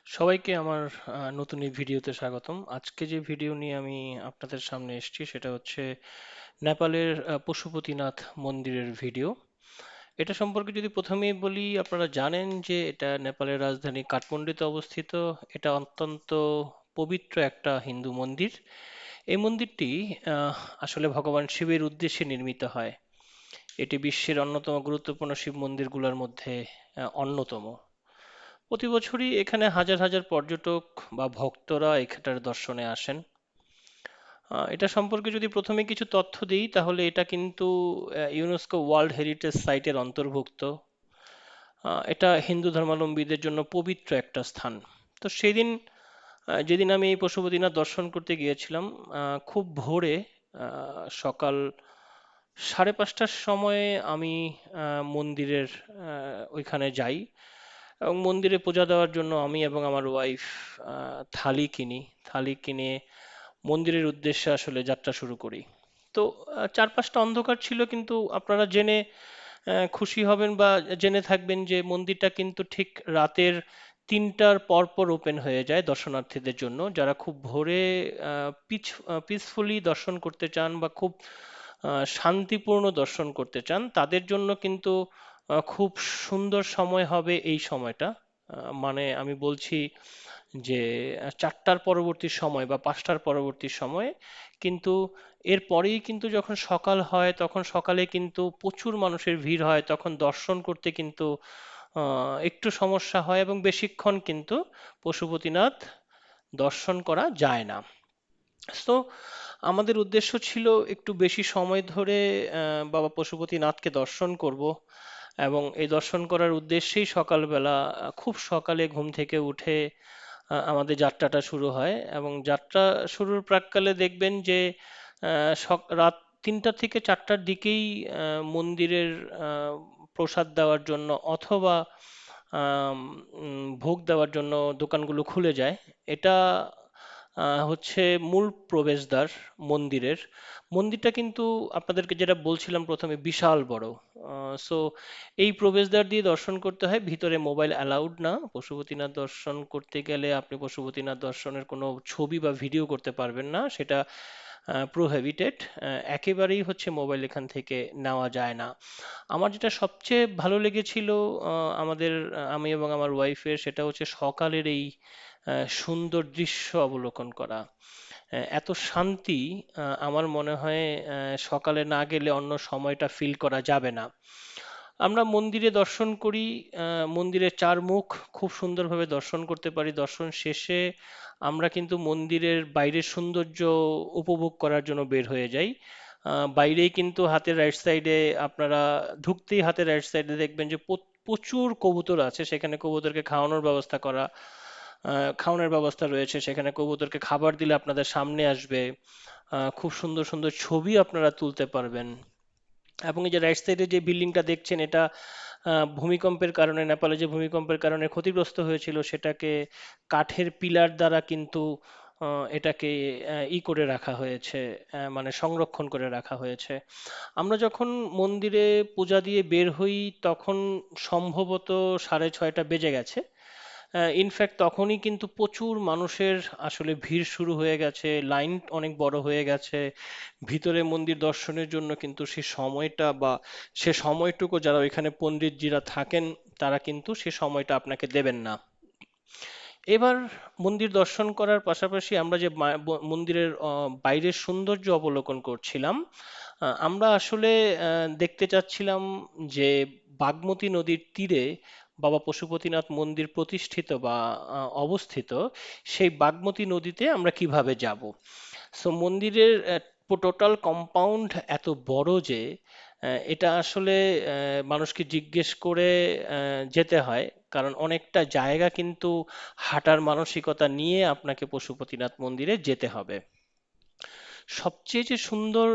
সবাইকে আমার নতুন এই ভিডিওতে স্বাগতম। আজকে যে ভিডিও নিয়ে আমি আপনাদের সামনে এসেছি সেটা হচ্ছে নেপালের পশুপতিনাথ মন্দিরের ভিডিও। এটা সম্পর্কে যদি প্রথমেই বলি, আপনারা জানেন যে এটা নেপালের রাজধানী কাঠমান্ডুতে অবস্থিত। এটা অত্যন্ত পবিত্র একটা হিন্দু মন্দির। এই মন্দিরটি আহ, আসলে ভগবান শিবের উদ্দেশ্যে নির্মিত হয়। এটি বিশ্বের অন্যতম গুরুত্বপূর্ণ শিব মন্দিরগুলোর মধ্যে অন্যতম। প্রতি বছরই এখানে হাজার হাজার পর্যটক বা ভক্তরা এখানটার দর্শনে আসেন। এটা সম্পর্কে যদি প্রথমে কিছু তথ্য দিই তাহলে এটা কিন্তু ইউনেস্কো ওয়ার্ল্ড হেরিটেজ সাইটের অন্তর্ভুক্ত। এটা হিন্দু ধর্মাবলম্বীদের জন্য পবিত্র একটা স্থান। তো সেদিন যেদিন আমি এই পশুপতিনাথ দর্শন করতে গিয়েছিলাম, খুব ভোরে সকাল 5:30টার সময়ে আমি মন্দিরের ওইখানে যাই এবং মন্দিরে পূজা দেওয়ার জন্য আমি এবং আমার ওয়াইফ থালি কিনি। থালি কিনে মন্দিরের উদ্দেশ্যে আসলে যাত্রা শুরু করি। তো চারপাশটা অন্ধকার ছিল, কিন্তু আপনারা জেনে খুশি হবেন বা জেনে থাকবেন যে মন্দিরটা কিন্তু ঠিক রাতের 3টার পর পর ওপেন হয়ে যায় দর্শনার্থীদের জন্য, যারা খুব ভোরে পিসফুলি দর্শন করতে চান বা খুব শান্তিপূর্ণ দর্শন করতে চান তাদের জন্য কিন্তু খুব সুন্দর সময় হবে এই সময়টা। মানে আমি বলছি যে 4টার পরবর্তী সময় বা 5টার পরবর্তী সময় কিন্তু, এরপরেই কিন্তু যখন সকাল হয় তখন সকালে কিন্তু প্রচুর মানুষের ভিড় হয়, তখন দর্শন করতে কিন্তু একটু সমস্যা হয় এবং বেশিক্ষণ কিন্তু পশুপতিনাথ দর্শন করা যায় না। তো আমাদের উদ্দেশ্য ছিল একটু বেশি সময় ধরে বাবা পশুপতিনাথকে দর্শন করব, এবং এই দর্শন করার উদ্দেশ্যেই সকালবেলা খুব সকালে ঘুম থেকে উঠে আমাদের যাত্রাটা শুরু হয়। এবং যাত্রা শুরুর প্রাক্কালে দেখবেন যে রাত 3টা থেকে 4টার দিকেই মন্দিরের প্রসাদ দেওয়ার জন্য অথবা ভোগ দেওয়ার জন্য দোকানগুলো খুলে যায়। এটা হচ্ছে মূল প্রবেশদ্বার মন্দিরের। মন্দিরটা কিন্তু আপনাদেরকে যেটা বলছিলাম প্রথমে বিশাল বড়। সো এই প্রবেশদ্বার দিয়ে দর্শন করতে হয়, ভিতরে মোবাইল অ্যালাউড না। পশুপতিনাথ দর্শন করতে গেলে আপনি পশুপতিনাথ দর্শনের কোনো ছবি বা ভিডিও করতে পারবেন না, সেটা প্রোহিবিটেড। একেবারেই হচ্ছে মোবাইল এখান থেকে নেওয়া যায় না। আমার যেটা সবচেয়ে ভালো লেগেছিল আমি এবং আমার ওয়াইফের, সেটা হচ্ছে সকালের এই সুন্দর দৃশ্য অবলোকন করা। এত শান্তি আমার মনে হয় সকালে না গেলে অন্য সময়টা ফিল করা যাবে না। আমরা মন্দিরে দর্শন করি, মন্দিরের চার মুখ খুব সুন্দরভাবে দর্শন করতে পারি। দর্শন শেষে আমরা কিন্তু মন্দিরের বাইরের সৌন্দর্য উপভোগ করার জন্য বের হয়ে যাই। বাইরেই কিন্তু হাতের রাইট সাইডে আপনারা ঢুকতেই হাতের রাইট সাইডে দেখবেন যে প্রচুর কবুতর আছে, সেখানে কবুতরকে খাওয়ানোর ব্যবস্থা করা, খাওয়ানোর ব্যবস্থা রয়েছে। সেখানে কবুতরকে খাবার দিলে আপনাদের সামনে আসবে, খুব সুন্দর সুন্দর ছবি আপনারা তুলতে পারবেন। এবং এই যে রাইট সাইডে যে বিল্ডিংটা দেখছেন, এটা ভূমিকম্পের কারণে, নেপালে যে ভূমিকম্পের কারণে ক্ষতিগ্রস্ত হয়েছিল, সেটাকে কাঠের পিলার দ্বারা কিন্তু এটাকে করে রাখা হয়েছে, মানে সংরক্ষণ করে রাখা হয়েছে। আমরা যখন মন্দিরে পূজা দিয়ে বের হই তখন সম্ভবত 6:30 বেজে গেছে। ইনফ্যাক্ট তখনই কিন্তু প্রচুর মানুষের আসলে ভিড় শুরু হয়ে গেছে, লাইন অনেক বড় হয়ে গেছে ভিতরে মন্দির দর্শনের জন্য। কিন্তু সে সময়টা বা সে সময়টুকু যারা ওইখানে পণ্ডিতজিরা থাকেন তারা কিন্তু সে সময়টা আপনাকে দেবেন না। এবার মন্দির দর্শন করার পাশাপাশি আমরা যে মন্দিরের বাইরের সৌন্দর্য অবলোকন করছিলাম, আমরা আসলে দেখতে চাচ্ছিলাম যে বাগমতী নদীর তীরে বাবা পশুপতিনাথ মন্দির প্রতিষ্ঠিত বা অবস্থিত, সেই বাগমতী নদীতে আমরা কিভাবে যাব। সো মন্দিরের টোটাল কম্পাউন্ড এত বড় যে এটা আসলে মানুষকে জিজ্ঞেস করে যেতে হয়, কারণ অনেকটা জায়গা কিন্তু হাঁটার মানসিকতা নিয়ে আপনাকে পশুপতিনাথ মন্দিরে যেতে হবে। সবচেয়ে যে সুন্দর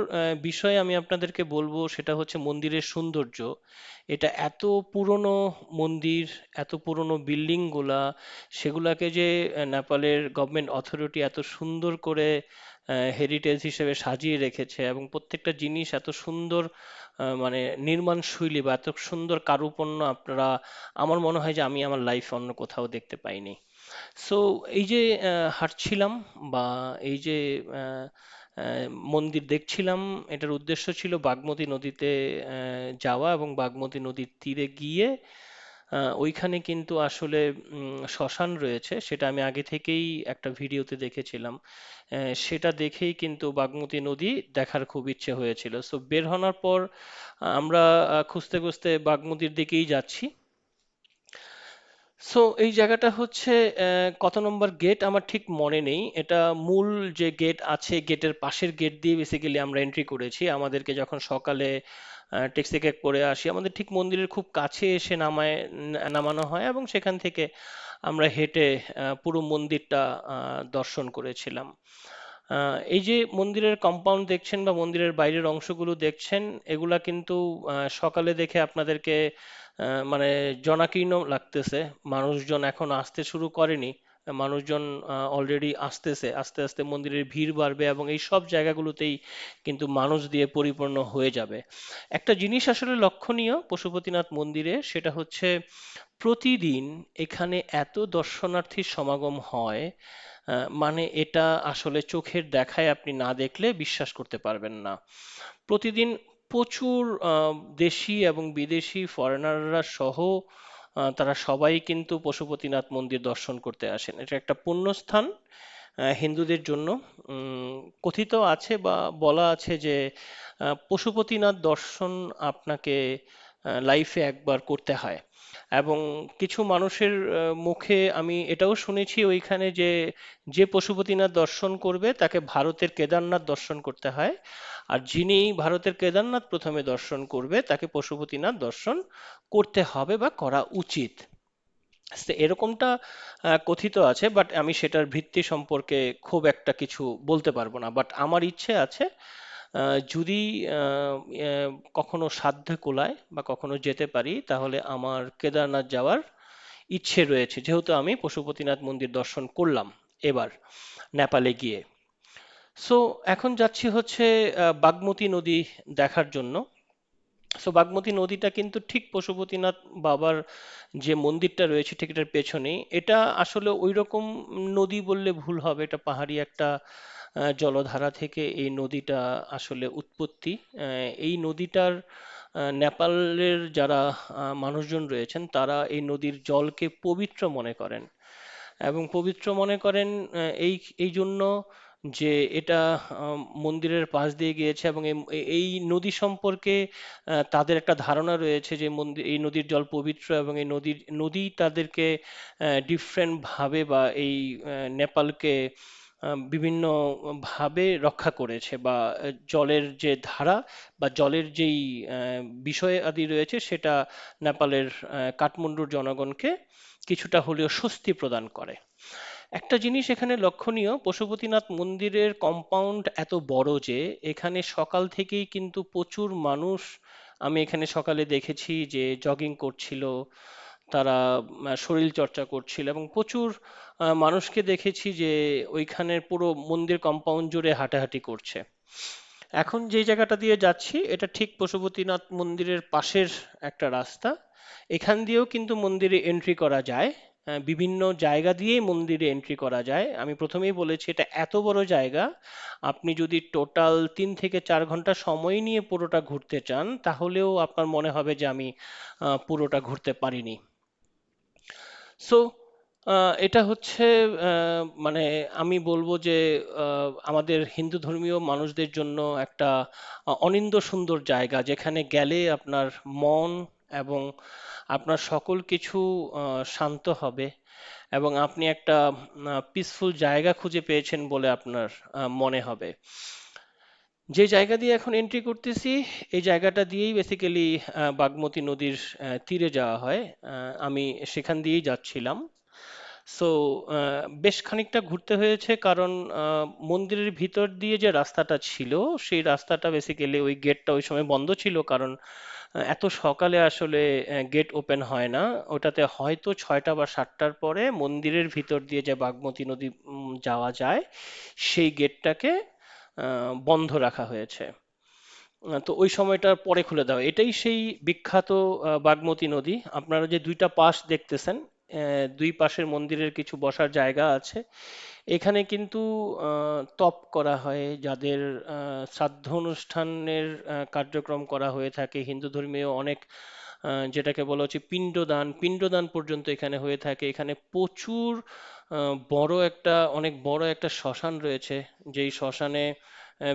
বিষয় আমি আপনাদেরকে বলবো সেটা হচ্ছে মন্দিরের সৌন্দর্য। এটা এত পুরনো মন্দির, এত পুরনো বিল্ডিং গুলা, সেগুলাকে যে নেপালের গভর্নমেন্ট অথরিটি এত সুন্দর করে হেরিটেজ হিসেবে সাজিয়ে রেখেছে, এবং প্রত্যেকটা জিনিস এত সুন্দর মানে নির্মাণ শৈলী বা এত সুন্দর কারুপণ্য আপনারা, আমার মনে হয় যে আমি আমার লাইফে অন্য কোথাও দেখতে পাইনি। সো এই যে হাঁটছিলাম বা এই যে আহ, মন্দির দেখছিলাম, এটার উদ্দেশ্য ছিল বাগমতী নদীতে যাওয়া, এবং বাগমতী নদীর তীরে গিয়ে ওইখানে কিন্তু আসলে শ্মশান রয়েছে, সেটা আমি আগে থেকেই একটা ভিডিওতে দেখেছিলাম। সেটা দেখেই কিন্তু বাগমতী নদী দেখার খুব ইচ্ছে হয়েছিল। সো বের হওয়ার পর আমরা খুঁজতে খুঁজতে বাগমতীর দিকেই যাচ্ছি। সো এই জায়গাটা হচ্ছে কত নম্বর গেট আমার ঠিক মনে নেই। এটা মূল যে গেট আছে, গেটের পাশের গেট দিয়ে বেসিক্যালি আমরা এন্ট্রি করেছি। আমাদেরকে যখন সকালে ট্যাক্সি ক্যাব করে আসি, আমাদের ঠিক মন্দিরের খুব কাছে এসে নামানো হয়, এবং সেখান থেকে আমরা হেঁটে পুরো মন্দিরটা দর্শন করেছিলাম। এই যে মন্দিরের কম্পাউন্ড দেখছেন বা মন্দিরের বাইরের অংশগুলো দেখছেন, এগুলা কিন্তু সকালে দেখে আপনাদেরকে মানে জনাকীর্ণ লাগতেছে। মানুষজন এখন আসতে শুরু করেনি, মানুষজন অলরেডি আসতেছে, আস্তে আস্তে মন্দিরের ভিড় বাড়বে এবং এই সব জায়গাগুলোতেই কিন্তু মানুষ দিয়ে পরিপূর্ণ হয়ে যাবে। একটা জিনিস আসলে লক্ষণীয় পশুপতিনাথ মন্দিরে, সেটা হচ্ছে প্রতিদিন এখানে এত দর্শনার্থীর সমাগম হয়, মানে এটা আসলে চোখের দেখায় আপনি না দেখলে বিশ্বাস করতে পারবেন না। প্রতিদিন প্রচুর দেশি এবং বিদেশি ফরেনাররা সহ তারা সবাই কিন্তু পশুপতিনাথ মন্দির দর্শন করতে আসেন। এটা একটা পুণ্যস্থান হিন্দুদের জন্য। উম, কথিত আছে বা বলা আছে যে পশুপতিনাথ দর্শন আপনাকে লাইফে একবার করতে হয়। এবং কিছু মানুষের মুখে আমি এটাও শুনেছি ওইখানে যে যে পশুপতিনাথ দর্শন করবে তাকে ভারতের কেদারনাথ দর্শন করতে হয়, আর যিনি ভারতের কেদারনাথ প্রথমে দর্শন করবে তাকে পশুপতিনাথ দর্শন করতে হবে বা করা উচিত। তো এরকমটা কথিত আছে, বাট আমি সেটার ভিত্তি সম্পর্কে খুব একটা কিছু বলতে পারবো না। বাট আমার ইচ্ছে আছে, যদি আহ, আহ, কখনো সাধ্যে কুলায় বা কখনো যেতে পারি, তাহলে আমার কেদারনাথ যাওয়ার ইচ্ছে রয়েছে, যেহেতু আমি পশুপতিনাথ মন্দির দর্শন করলাম এবার নেপালে গিয়ে। সো এখন যাচ্ছি হচ্ছে বাগমতী নদী দেখার জন্য। সো বাগমতী নদীটা কিন্তু ঠিক পশুপতিনাথ বাবার যে মন্দিরটা রয়েছে ঠিক এটার পেছনেই। এটা আসলে ওই রকম নদী বললে ভুল হবে, এটা পাহাড়ি একটা জলধারা থেকে এই নদীটা আসলে উৎপত্তি। এই নদীটার নেপালের যারা মানুষজন রয়েছেন তারা এই নদীর জলকে পবিত্র মনে করেন, এবং পবিত্র মনে করেন এই এই জন্য যে এটা মন্দিরের পাশ দিয়ে গিয়েছে, এবং এই নদী সম্পর্কে তাদের একটা ধারণা রয়েছে যে এই নদীর জল পবিত্র, এবং এই নদী তাদেরকে ডিফারেন্ট ভাবে বা এই নেপালকে বিভিন্ন ভাবে রক্ষা করেছে, বা জলের যে ধারা বা জলের যেই বিষয় আদি রয়েছে সেটা নেপালের কাঠমান্ডুর জনগণকে কিছুটা হলেও স্বস্তি প্রদান করে। একটা জিনিস এখানে লক্ষণীয়, পশুপতিনাথ মন্দিরের কম্পাউন্ড এত বড় যে এখানে সকাল থেকেই কিন্তু প্রচুর মানুষ, আমি এখানে সকালে দেখেছি যে জগিং করছিল, তারা শরীর চর্চা করছিল, এবং প্রচুর মানুষকে দেখেছি যে ওইখানের পুরো মন্দির কম্পাউন্ড জুড়ে হাঁটাহাঁটি করছে। এখন যে জায়গাটা দিয়ে যাচ্ছি এটা ঠিক পশুপতিনাথ মন্দিরের পাশের একটা রাস্তা। এখান দিয়েও কিন্তু মন্দিরে এন্ট্রি করা যায়। বিভিন্ন জায়গা দিয়েই মন্দিরে এন্ট্রি করা যায়। আমি প্রথমেই বলেছি এটা এত বড় জায়গা, আপনি যদি টোটাল 3 থেকে 4 ঘন্টা সময় নিয়ে পুরোটা ঘুরতে চান তাহলেও আপনার মনে হবে যে আমি পুরোটা ঘুরতে পারিনি। সো এটা হচ্ছে মানে আমি বলবো যে আমাদের হিন্দু ধর্মীয় মানুষদের জন্য একটা অনিন্দ্য সুন্দর জায়গা, যেখানে গেলে আপনার মন এবং আপনার সকল কিছু শান্ত হবে, এবং আপনি একটা পিসফুল জায়গা খুঁজে পেয়েছেন বলে আপনার মনে হবে। যে জায়গা দিয়ে এখন এন্ট্রি করতেছি এই জায়গাটা দিয়েই বেসিক্যালি বাগমতী নদীর তীরে যাওয়া হয়। আমি সেখান দিয়েই যাচ্ছিলাম। সো বেশ খানিকটা ঘুরতে হয়েছে, কারণ মন্দিরের ভিতর দিয়ে যে রাস্তাটা ছিল, সেই রাস্তাটা বেসিক্যালি ওই গেটটা ওই সময় বন্ধ ছিল, কারণ এত সকালে আসলে গেট ওপেন হয় না। ওটাতে হয়তো 6টা বা 7টার পরে মন্দিরের ভিতর দিয়ে যে বাগমতী নদী যাওয়া যায়, সেই গেটটাকে বন্ধ রাখা হয়েছে। তো ওই সময়টা পরে খুলে দেওয়া, এটাই সেই বিখ্যাত বাগমতী নদী। আপনারা যে দুইটা পাশ দেখতেছেন, দুই পাশের মন্দিরের কিছু বসার জায়গা আছে। এখানে কিন্তু তপ করা হয়, যাদের শ্রাদ্ধ অনুষ্ঠানের কার্যক্রম করা হয়ে থাকে, হিন্দু ধর্মীয় অনেক যেটাকে বলা হচ্ছে পিণ্ডদান, পিণ্ডদান পর্যন্ত এখানে হয়ে থাকে। এখানে প্রচুর অনেক বড় একটা শ্মশান রয়েছে, যেই শ্মশানে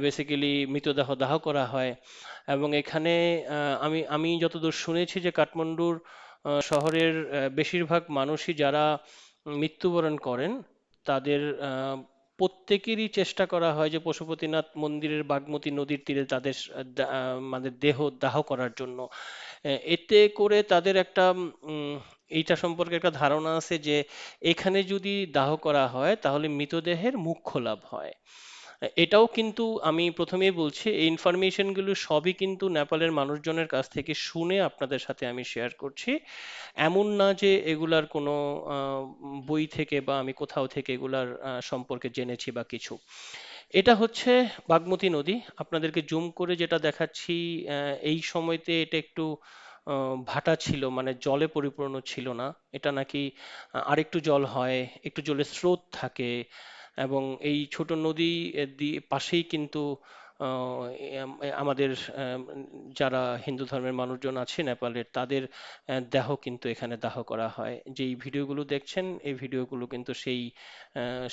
বেসিক্যালি মৃতদেহ দাহ করা হয়। এবং এখানে আমি আমি যতদূর শুনেছি যে কাঠমান্ডুর শহরের বেশিরভাগ মানুষই যারা মৃত্যুবরণ করেন, তাদের প্রত্যেকেরই চেষ্টা করা হয় যে পশুপতিনাথ মন্দিরের বাগমতী নদীর তীরে তাদের মানে দেহ দাহ করার জন্য। এতে করে তাদের একটা এইটা সম্পর্কে একটা ধারণা আছে যে এখানে যদি দাহ করা হয় তাহলে মৃতদেহের মোক্ষ লাভ হয়। এটাও কিন্তু আমি প্রথমেই বলছি, এই ইনফরমেশনগুলো সবই কিন্তু নেপালের মানুষজনের কাছ থেকে শুনে আপনাদের সাথে আমি শেয়ার করছি। এমন না যে এগুলার কোনো বই থেকে বা আমি কোথাও থেকে এগুলার সম্পর্কে জেনেছি বা কিছু। এটা হচ্ছে বাগমতী নদী। আপনাদেরকে জুম করে যেটা দেখাচ্ছি, এই সময়তে এটা একটু ভাটা ছিল, মানে জলে পরিপূর্ণ ছিল না। এটা নাকি আরেকটু জল হয়, একটু জলের স্রোত থাকে। এবং এই ছোট নদী দিয়ে পাশেই কিন্তু আমাদের যারা হিন্দু ধর্মের মানুষজন আছে নেপালের, তাদের দেহ কিন্তু এখানে দাহ করা হয়। যেই ভিডিওগুলো দেখছেন, এই ভিডিওগুলো কিন্তু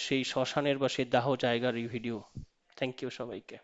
সেই শ্মশানের বা সেই দাহ জায়গার এই ভিডিও। থ্যাংক ইউ সবাইকে।